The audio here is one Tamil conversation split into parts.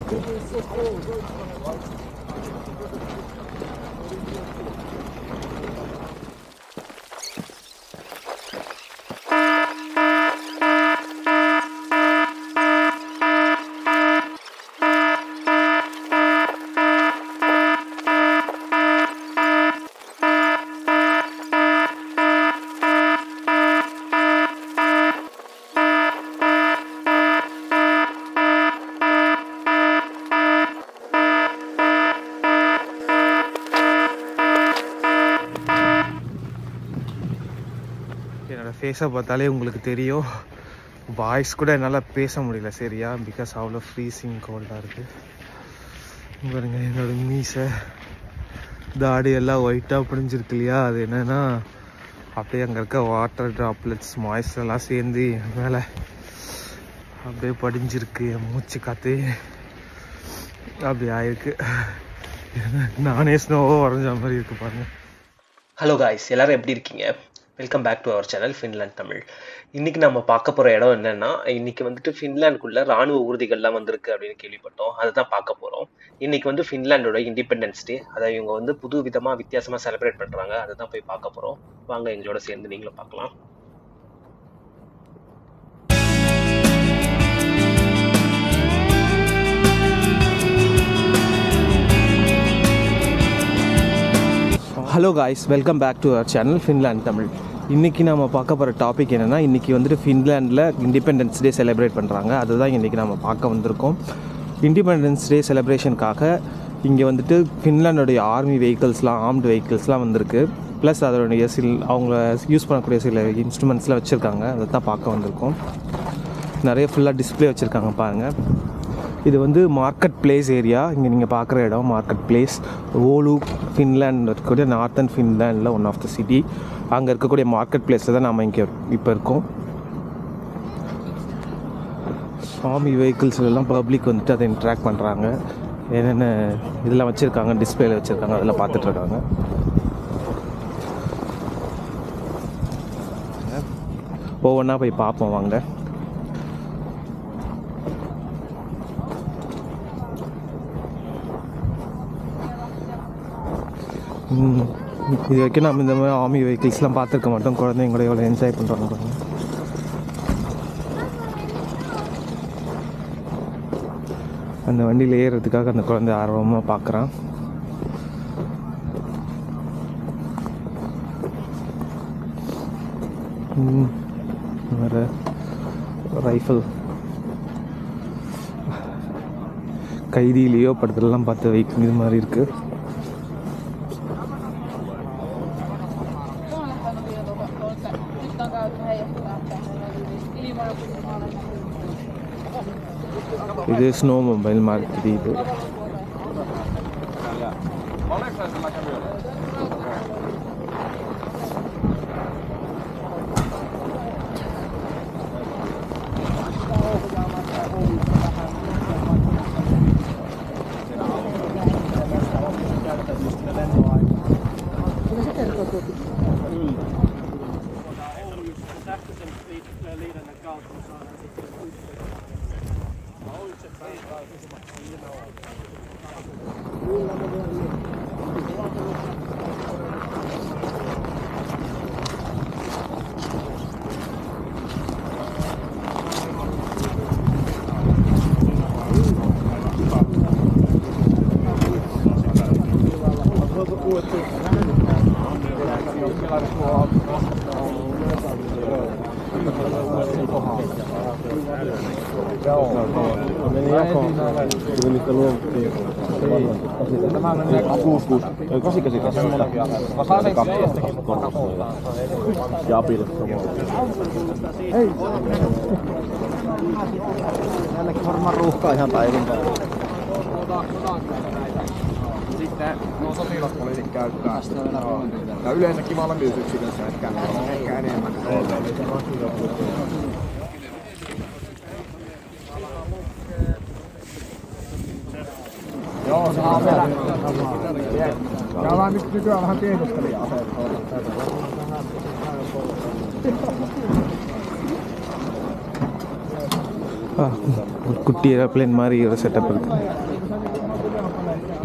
இருக்குது. என்னோடய ஃபேஸை பார்த்தாலே உங்களுக்கு தெரியும், வாய்ஸ் கூட என்னால் பேச முடியல சரியா, பிகாஸ் அவ்வளோ ஃப்ரீசிங் கோல்டாக இருக்குது. பாருங்க என்னோட மீசை தாடி எல்லாம் ஒயிட்டாக பிடிஞ்சிருக்கு இல்லையா, அது என்னென்னா அப்படியே அங்கே இருக்க வாட்டர் ட்ராப்லெட்ஸ் மாய்ஸ்டர்லாம் சேர்ந்து மேலே அப்படியே படிஞ்சிருக்கு. என் மூச்சு காற்று அப்படி ஆயிருக்கு, நானே ஸ்னோவோ வரைஞ்ச மாதிரி இருக்குது பாருங்கள். ஹலோ காய்ஸ், எல்லோரும் எப்படி இருக்கீங்க? Welcome back to our channel Finland Tamil. இன்றைக்கி நம்ம பார்க்க போகிற இடம் என்னென்னா, இன்றைக்கி வந்துட்டு ஃபின்லாண்டுக்குள்ளே ராணுவ ஊர்திகள்லாம் வந்திருக்கு அப்படின்னு கேள்விப்பட்டோம். அதை தான் பார்க்க போகிறோம். இன்றைக்கி வந்து ஃபின்லாண்டோட இண்டிபெண்டன்ஸ் டே, அதை இவங்க வந்து புது விதமாக வித்தியாசமாக செலிப்ரேட் பண்ணுறாங்க. அதை தான் போய் பார்க்க போகிறோம். வாங்க எங்களோட சேர்ந்து நீங்களும் பார்க்கலாம். Hello guys, welcome back to our channel Finland Tamil. இன்றைக்கி நம்ம பார்க்க போகிற டாபிக் என்னென்னா, இன்றைக்கி வந்துட்டு ஃபின்லாண்டில் இண்டிபெண்டன்ஸ் டே செலிப்ரேட் பண்ணுறாங்க. அதுதான் இன்றைக்கி நம்ம பார்க்க வந்திருக்கோம். இண்டிபெண்டன்ஸ் டே செலிப்ரேஷனுக்காக இங்கே வந்துட்டு ஃபின்லாண்டோடைய ஆர்மி வெஹிக்கிள்ஸ்லாம், ஆர்ம்டு வெஹிக்கிள்ஸ்லாம் வந்திருக்கு. ப்ளஸ் அதோடைய அவங்க யூஸ் பண்ணக்கூடிய சில இன்ஸ்ட்ருமெண்ட்ஸ்லாம் வச்சுருக்காங்க. அதை தான் பார்க்க வந்திருக்கோம். நிறைய ஃபுல்லாக டிஸ்பிளே வச்சுருக்காங்க பாருங்கள். இது வந்து மார்க்கெட் பிளேஸ் ஏரியா. இங்கே நீங்கள் பார்க்குற இடம் மார்க்கெட் பிளேஸ். ஓலு ஃபின்லாண்ட் இருக்கக்கூடிய நார்த்தன் ஃபின்லாண்டில் ஒன் ஆஃப் த சிட்டி. அங்கே இருக்கக்கூடிய மார்க்கெட் பிளேஸில் தான் நம்ம இங்கே இப்போ இருக்கோம். ஆர்மி வெஹிக்கிள்ஸ்லாம் பப்ளிக் வந்துட்டு அதை இன்ட்ராக்ட் பண்ணுறாங்க. என்னென்ன இதெல்லாம் வச்சுருக்காங்க, டிஸ்பிளேல வச்சுருக்காங்க, அதெல்லாம் பார்த்துட்ருக்காங்க. ஒவ்வொன்றா போய் பார்ப்போம் வாங்க. இது வரைக்கும் நம்ம இந்த மாதிரி ஆர்மி வெஹிக்கிள்ஸ்லாம் பார்த்துருக்க மாட்டோம். குழந்தைங்க கூட எவ்வளோ என்ஜாய் பண்ணுறாங்க பாருங்க. அந்த வண்டியில் ஏறுறதுக்காக அந்த குழந்தை ஆர்வமாக பார்க்குறான். வேறு ரைஃபிள், கைதியிலையோ படத்துலலாம் பார்த்து வெஹிக்கிள் இது மாதிரி இருக்குது. இது ஸ்னோ மொபைல் மாதிரி தெரியுது. Tämä menee 66. 88. Mä saan sen 2 ja apille samoin. Ei. Tälläkin varmaan ruuhkaa ihan päivin. Sitten nuo sotilaspoliisit käyttää. Ja yleensäkin valmiusyksikössä ehkä enemmän. Joo, se on vielä. Käydään nyt nykyään vähän tiedustelijaa-aseita. ஒரு குட்டி ஏரோப்ளேன் மாதிரி ஒரு செட்டப் இருக்குது.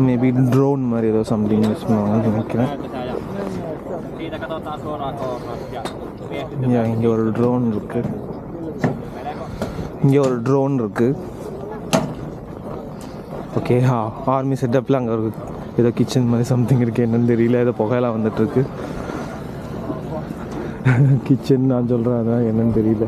மேபி ட்ரோன் மாதிரி ஏதோ சம்திங் யூஸ் பண்ணுவாங்கன்னு நினைக்கிறேன். இங்கே ஒரு ட்ரோன் இருக்குது. ஓகே, ஆர்மி செட்டப்பில் அங்கே ஒரு ஏதோ கிச்சன் மாதிரி சம்திங் இருக்குது. என்னன்னு தெரியல, ஏதோ புகையெல்லாம் வந்துட்டுருக்கு. கிச்சன் நான் சொல்கிறேன், அதான் என்னன்னு தெரியல.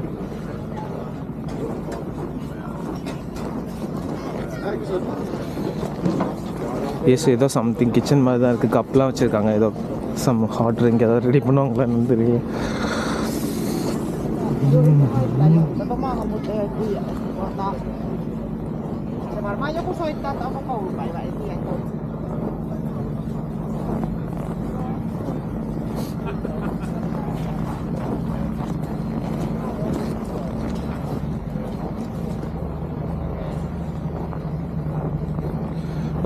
எஸ், ஏதோ சம்திங் கிச்சன் மாதிரி தான் இருக்குது. கப்லாம் வச்சுருக்காங்க. ஏதோ சம் ஹாட் ட்ரிங்க் ஏதாவது ரெடி பண்ணுவாங்களா என்னன்னு தெரியல.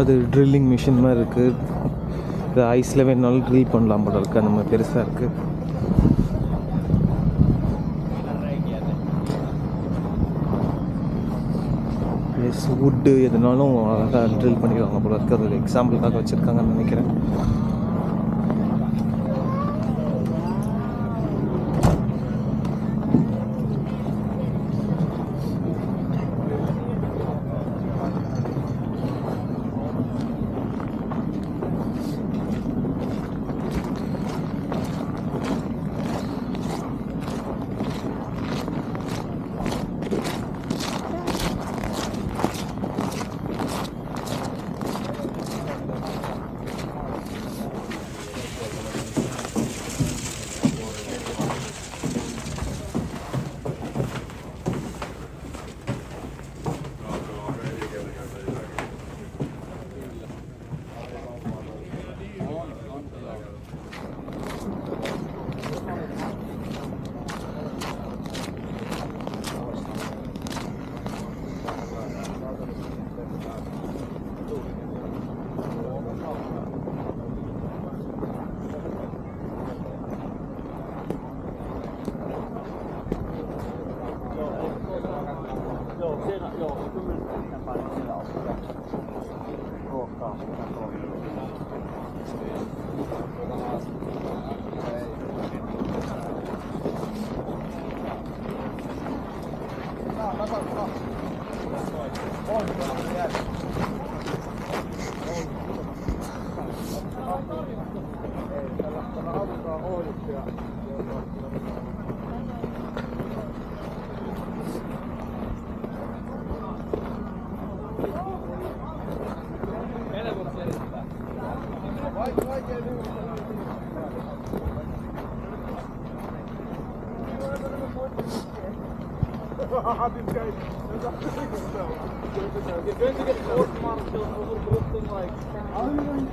அது ட்ரில்லிங் மிஷின் மாதிரி இருக்குது. இது ஐஸில் வேணுனாலும் ட்ரில் பண்ணலாம் போல இருக்குது. அந்த மாதிரி பெருசாக இருக்குது. எஸ், வுட்டு எதுனாலும் அழகாக ட்ரில் பண்ணிடுவாங்க போல இருக்குது. அது எக்ஸாம்பிளுக்காக வச்சுருக்காங்கன்னு நினைக்கிறேன்.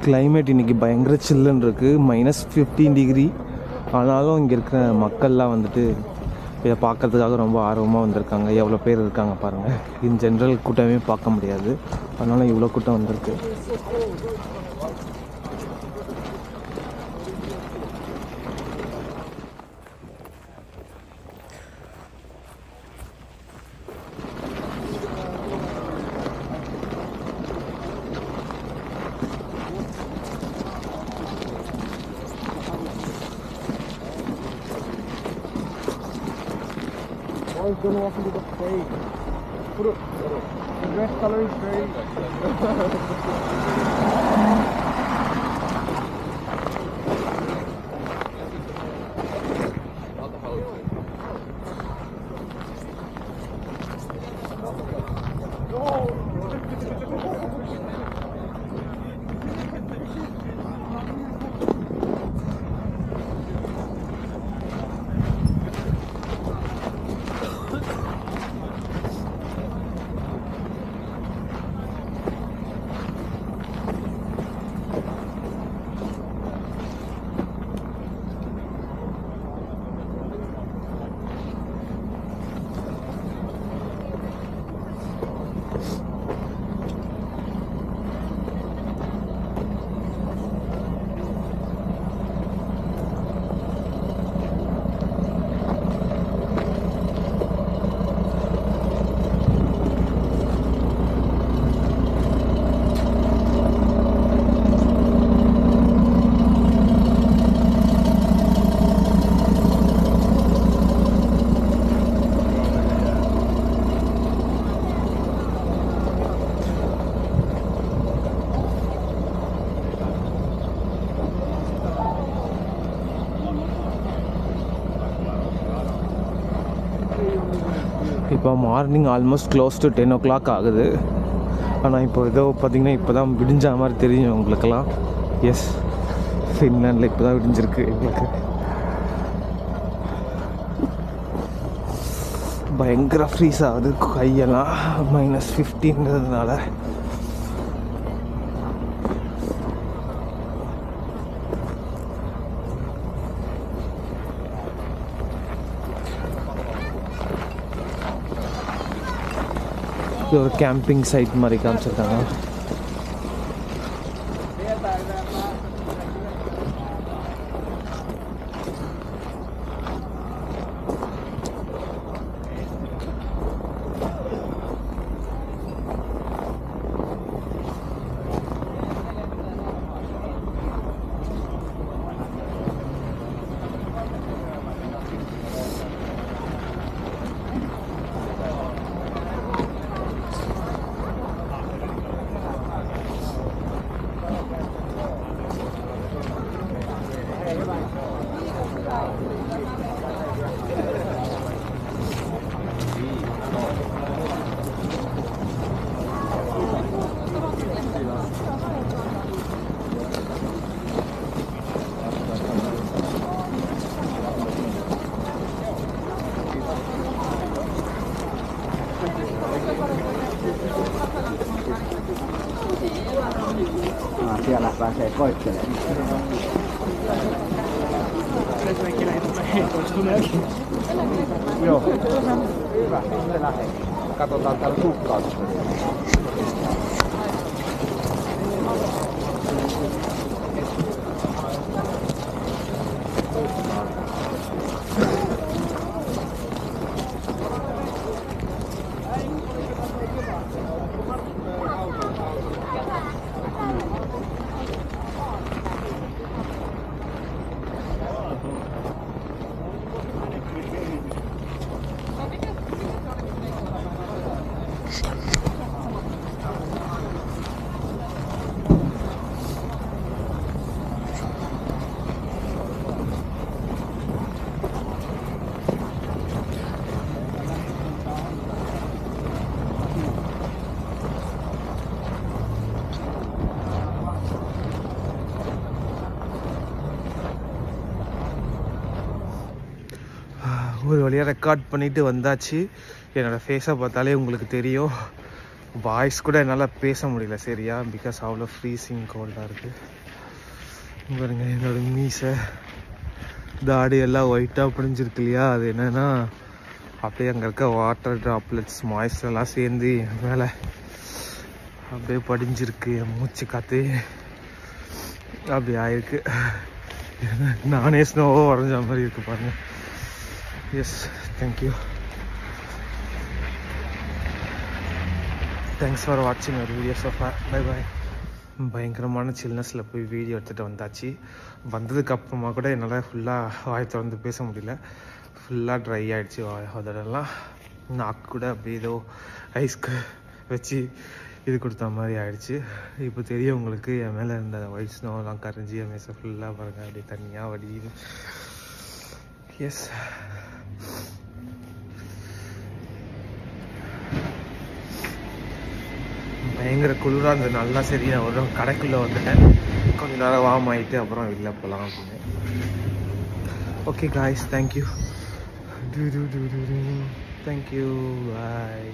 கிளைமேட் இன்றைக்கி பயங்கர சில்லுன்னு இருக்குது. -15 டிகிரி. ஆனாலும் இங்கே இருக்கிற மக்கள்லாம் வந்துட்டு இதை பார்க்கறதுக்காக ரொம்ப ஆர்வமாக வந்திருக்காங்க. எவ்வளோ பேர் இருக்காங்க பாருங்கள். இன் ஜென்ரல் கூட்டமே பார்க்க முடியாது, அதனால் இவ்வளோ கூட்டம் வந்திருக்கு. It's gonna walk into the stage. Put it. The red color is very. இப்போ morning almost close to 10 o'clock ஆகுது. ஆனால் இப்போ ஏதோ பார்த்திங்கன்னா இப்போ தான் விடிஞ்ச மாதிரி தெரியும் உங்களுக்கெல்லாம். எஸ், ஃபின்லாண்டில் இப்போ தான் விடிஞ்சிருக்கு எங்களுக்கு. பயங்கர ஃப்ரீஸ் ஆகுது கையெல்லாம், -15ன்றதுனால. இது ஒரு கேம்பிங் சைட் மாதிரி காமிச்சிருக்காங்க. Siellä pääsee koittelemaan. Joo. Hyvä. Sitten lähdetään. Katsotaan täällä sukkautusta. ஒரு வழியாக ரெக்கார்ட் பண்ணிவிட்டு வந்தாச்சு. என்னோடய ஃபேஸை பார்த்தாலே உங்களுக்கு தெரியும். வாய்ஸ் கூட என்னால் பேச முடியல சரியா, பிகாஸ் அவ்வளோ ஃப்ரீசிங் கோல்டாக இருக்குது. பாருங்க என்னோட மீசை தாடி எல்லாம் ஒயிட்டாக பிடிஞ்சிருக்கு இல்லையா, அது என்னென்னா அப்படியே அங்கே இருக்க வாட்டர் ட்ராப்லெட்ஸ் மாய்ஸ்டரெல்லாம் சேர்ந்து மேலே அப்படியே படிஞ்சிருக்கு. என் மூச்சு காற்று அப்படி ஆயிருக்கு. நானே ஸ்னோவோ வரைஞ்ச மாதிரி இருக்குது பாருங்கள். S, thank you. தேங்க்ஸ் ஃபார் வாட்சிங் our video so far. Bye bye. பயங்கரமான சில்னஸில் போய் வீடியோ எடுத்துகிட்டு வந்தாச்சு. வந்ததுக்கப்புறமா கூட என்னால் ஃபுல்லாக வாய் திறந்து பேச முடியல. ஃபுல்லாக ட்ரை ஆகிடுச்சு அதெல்லாம். நாக்கு கூட அப்படியே ஏதோ ஐஸ்க்கு வச்சு இது கொடுத்த மாதிரி ஆயிடுச்சு. இப்போ தெரியும் உங்களுக்கு என் மேலே இருந்த ஒயிட் ஸ்னோலாம் கரைஞ்சி என் மேசை ஃபுல்லாக பாருங்கள் அப்படியே தனியாக வடியுது. எஸ், பயங்கர குளிராக இருந்தது. நல்லா சரி நான் ஒரு கடைக்குள்ளே வந்துட்டேன். கொஞ்ச நேரம் வார்ம் ஆகிட்டு அப்புறம் வெளில போகலாம் அப்படின்னு. Okay guys, thank you. தேங்க்யூ, பாய்.